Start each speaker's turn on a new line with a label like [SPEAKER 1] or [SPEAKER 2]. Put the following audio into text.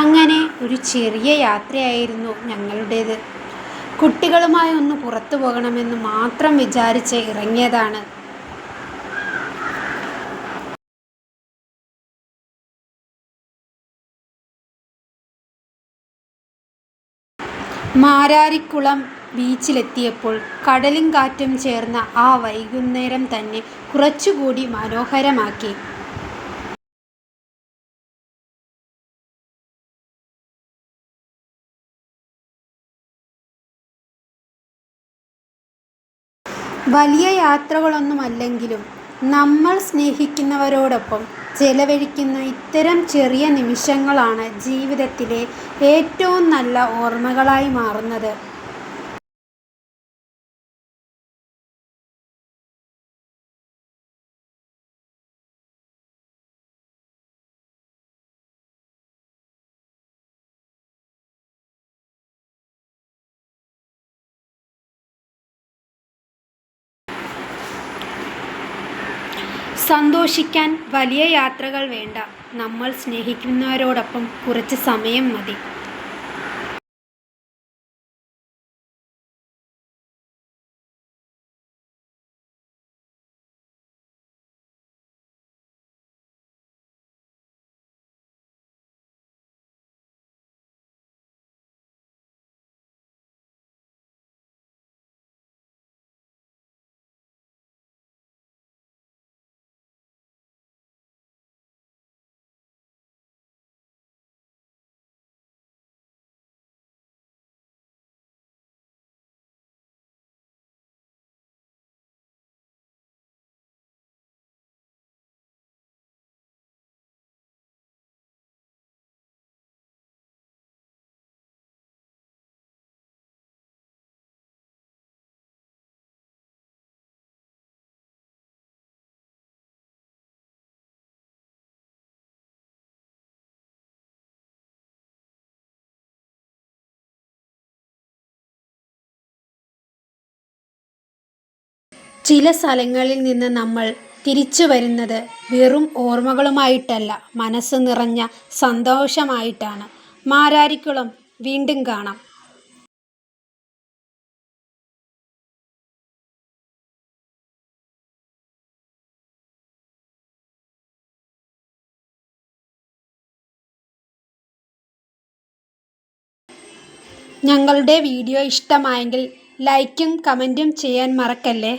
[SPEAKER 1] അങ്ങനെ ഒരു ചെറിയ യാത്രയായിരുന്നു ഞങ്ങളുടേത്. കുട്ടികളുമായി ഒന്ന് പുറത്തു പോകണമെന്ന് മാത്രം വിചാരിച്ച് ഇറങ്ങിയതാണ്. മാരാരിക്കുളം ബീച്ചിലെത്തിയപ്പോൾ കടലും കാറ്റും ചേർന്ന ആ വൈകുന്നേരം തന്നെ കുറച്ചുകൂടി മനോഹരമാക്കി. വലിയ യാത്രകളൊന്നുമല്ലെങ്കിലും നമ്മൾ സ്നേഹിക്കുന്നവരോടൊപ്പം ചെലവഴിക്കുന്ന ഇത്തരം ചെറിയ നിമിഷങ്ങളാണ് ജീവിതത്തിലെ ഏറ്റവും നല്ല ഓർമ്മകളായി മാറുന്നത്. സന്തോഷിക്കാൻ വലിയ യാത്രകൾ വേണ്ട, നമ്മൾ സ്നേഹിക്കുന്നവരോടൊപ്പം കുറച്ച് സമയം മതി. ചില സ്ഥലങ്ങളിൽ നിന്ന് നമ്മൾ തിരിച്ചു വരുന്നത് വെറും ഓർമ്മകളുമായിട്ടല്ല, മനസ്സ് നിറഞ്ഞ സന്തോഷമായിട്ടാണ്. മാരാരിക്കുളം വീണ്ടും കാണാം. ഞങ്ങളുടെ വീഡിയോ ഇഷ്ടമായെങ്കിൽ ലൈക്കും കമൻറ്റും ചെയ്യാൻ മറക്കല്ലേ.